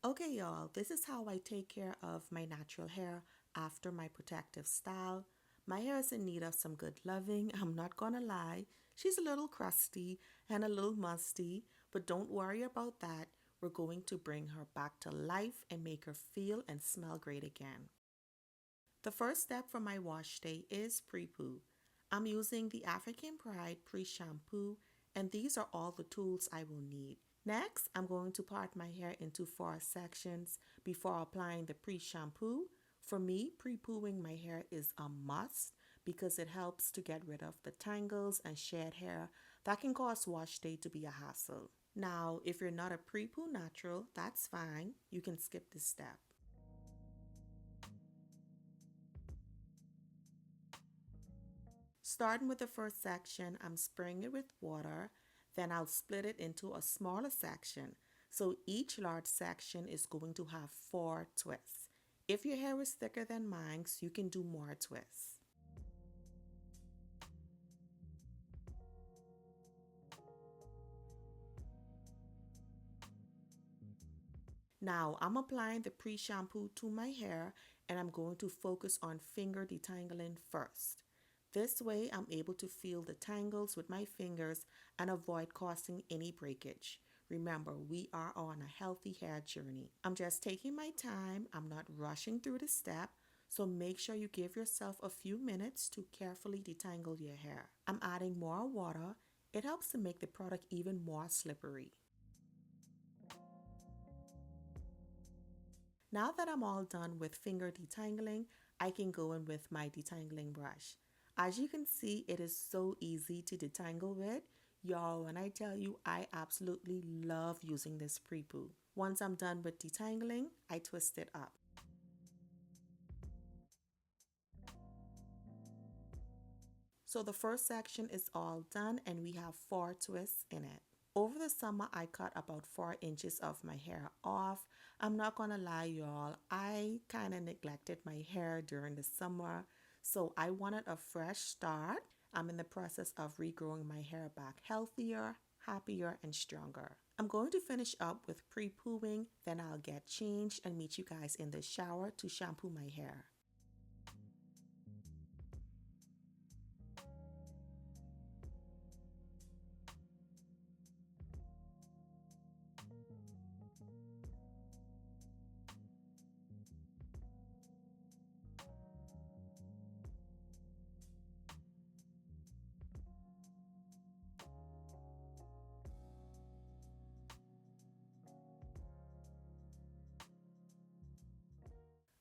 Okay, y'all, this is how I take care of my natural hair after my protective style. My hair is in need of some good loving, I'm not gonna lie. She's a little crusty and a little musty, but don't worry about that. We're going to bring her back to life and make her feel and smell great again. The first step for my wash day is pre-poo. I'm using the African Pride pre-shampoo, and these are all the tools I will need. Next, I'm going to part my hair into 4 sections before applying the pre-shampoo. For me, pre-pooing my hair is a must because it helps to get rid of the tangles and shed hair that can cause wash day to be a hassle. Now, if you're not a pre-poo natural, that's fine. You can skip this step. Starting with the first section, I'm spraying it with water, then I'll split it into a smaller section. So each large section is going to have 4 twists. If your hair is thicker than mine, you can do more twists. Now I'm applying the pre-shampoo to my hair and I'm going to focus on finger detangling first. This way I'm able to feel the tangles with my fingers and avoid causing any breakage. Remember, we are on a healthy hair journey. I'm just taking my time, I'm not rushing through the step, so make sure you give yourself a few minutes to carefully detangle your hair. I'm adding more water. It helps to make the product even more slippery. Now that I'm all done with finger detangling, I can go in with my detangling brush. As you can see, it is so easy to detangle with. Y'all, when I tell you, I absolutely love using this pre-poo. Once I'm done with detangling, I twist it up. So the first section is all done and we have 4 twists in it. Over the summer, I cut about 4 inches of my hair off. I'm not gonna lie, y'all, I kind of neglected my hair during the summer, so I wanted a fresh start. I'm in the process of regrowing my hair back healthier, happier, and stronger. I'm going to finish up with pre-pooing, then I'll get changed and meet you guys in the shower to shampoo my hair.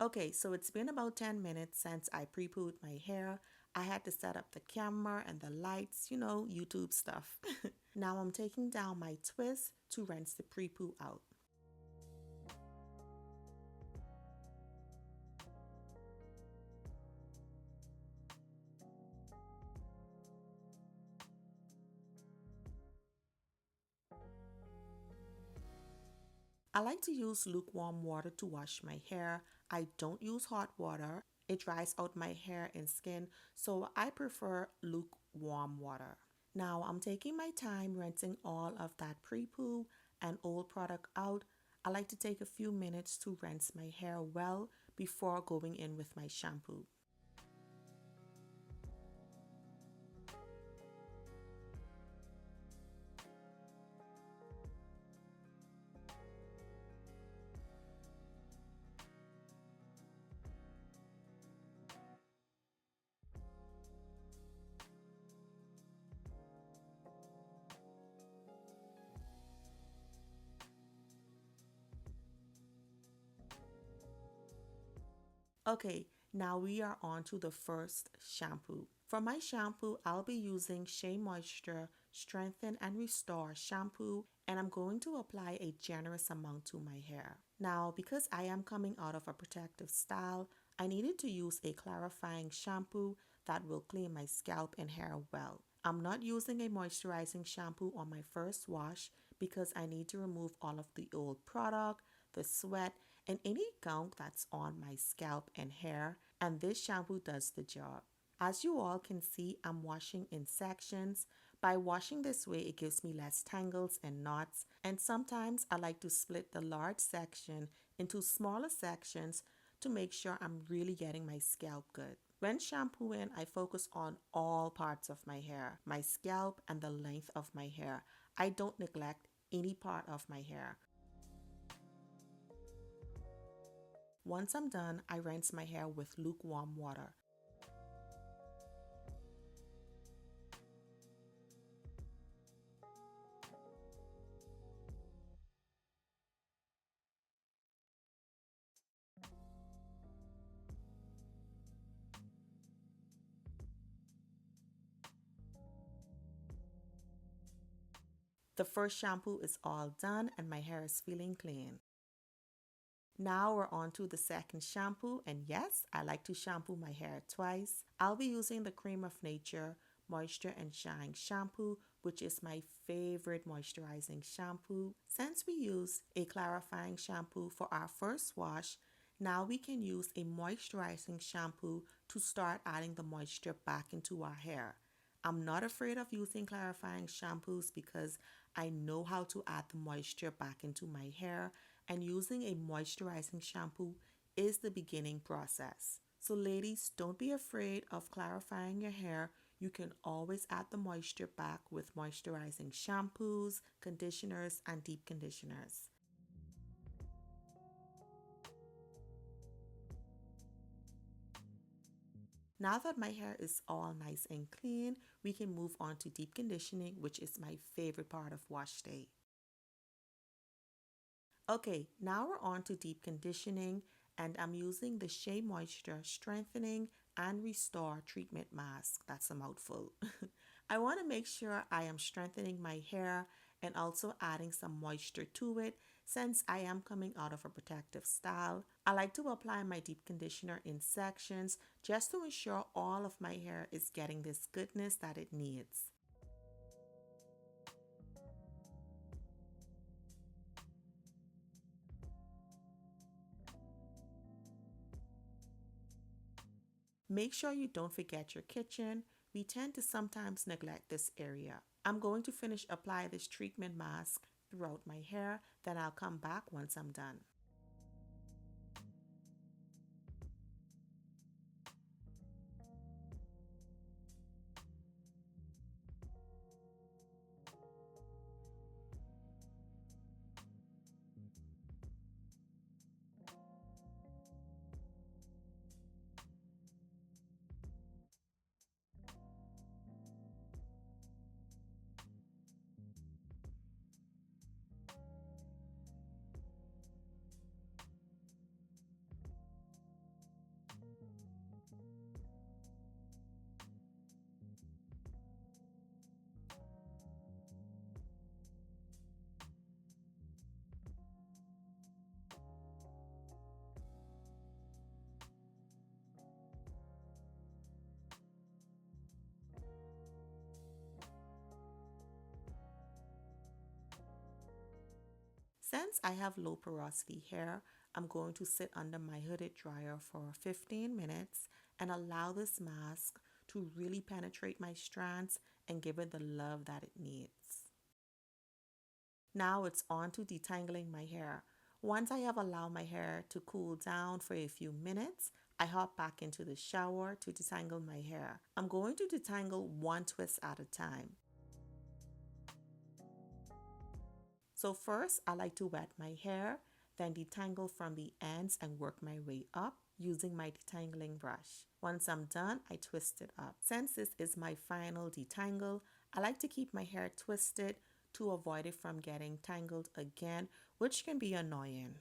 Okay, so it's been about 10 minutes since I pre-pooed my hair. I had to set up the camera and the lights, YouTube stuff. Now I'm taking down my twist to rinse the pre-poo out. I like to use lukewarm water to wash my hair. I don't use hot water. It dries out my hair and skin, so I prefer lukewarm water. Now I'm taking my time rinsing all of that pre-poo and old product out. I like to take a few minutes to rinse my hair well before going in with my shampoo. Okay, now we are on to the first shampoo. For my shampoo, I'll be using Shea Moisture Strengthen and Restore shampoo, and I'm going to apply a generous amount to my hair. Now, because I am coming out of a protective style, I needed to use a clarifying shampoo that will clean my scalp and hair well. I'm not using a moisturizing shampoo on my first wash because I need to remove all of the old product, the sweat, and any gunk that's on my scalp and hair, and this shampoo does the job. As you all can see, I'm washing in sections, By washing this way, it gives me less tangles and knots, and sometimes I like to split the large section into smaller sections to make sure I'm really getting my scalp good. When shampooing, I focus on all parts of my hair, my scalp, and the length of my hair. I don't neglect any part of my hair. Once I'm done, I rinse my hair with lukewarm water. The first shampoo is all done and my hair is feeling clean. Now we're on to the second shampoo, and yes, I like to shampoo my hair twice. I'll be using the Cream of Nature Moisture and Shine shampoo, which is my favorite moisturizing shampoo. Since we used a clarifying shampoo for our first wash, now we can use a moisturizing shampoo to start adding the moisture back into our hair. I'm not afraid of using clarifying shampoos because I know how to add the moisture back into my hair, and using a moisturizing shampoo is the beginning process. So, ladies, don't be afraid of clarifying your hair. You can always add the moisture back with moisturizing shampoos, conditioners, and deep conditioners. Now that my hair is all nice and clean, we can move on to deep conditioning, which is my favorite part of wash day. Okay, now we're on to deep conditioning, and I'm using the Shea Moisture Strengthening and Restore Treatment Mask. That's a mouthful. I want to make sure I am strengthening my hair and also adding some moisture to it since I am coming out of a protective style. I like to apply my deep conditioner in sections just to ensure all of my hair is getting this goodness that it needs. Make sure you don't forget your kitchen. We tend to sometimes neglect this area. I'm going to finish apply this treatment mask throughout my hair, then I'll come back once I'm done. Since I have low porosity hair, I'm going to sit under my hooded dryer for 15 minutes and allow this mask to really penetrate my strands and give it the love that it needs. Now it's on to detangling my hair. Once I have allowed my hair to cool down for a few minutes, I hop back into the shower to detangle my hair. I'm going to detangle one twist at a time. So first, I like to wet my hair, then detangle from the ends and work my way up using my detangling brush. Once I'm done, I twist it up. Since this is my final detangle, I like to keep my hair twisted to avoid it from getting tangled again, which can be annoying.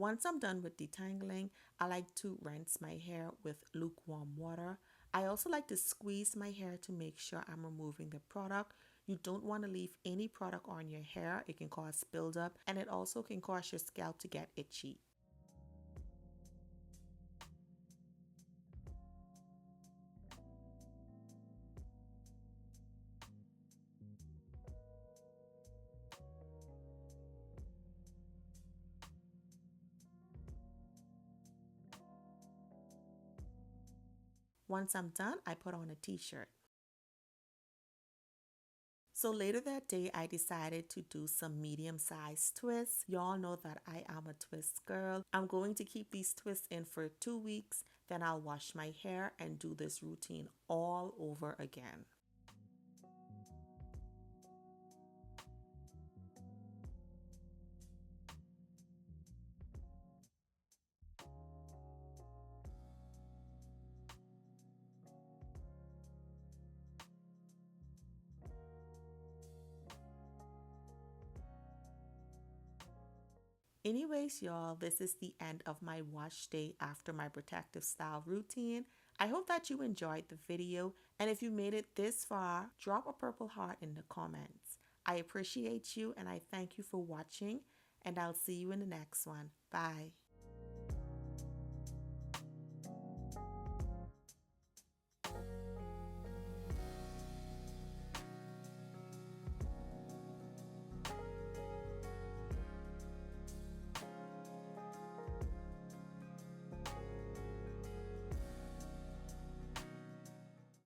Once I'm done with detangling, I like to rinse my hair with lukewarm water. I also like to squeeze my hair to make sure I'm removing the product. You don't want to leave any product on your hair. It can cause buildup and it also can cause your scalp to get itchy. Once I'm done, I put on a t-shirt. So later that day, I decided to do some medium-sized twists. Y'all know that I am a twist girl. I'm going to keep these twists in for 2 weeks. Then I'll wash my hair and do this routine all over again. Anyways, y'all, this is the end of my wash day after my protective style routine. I hope that you enjoyed the video, and if you made it this far, drop a purple heart in the comments. I appreciate you and I thank you for watching, and I'll see you in the next one. Bye.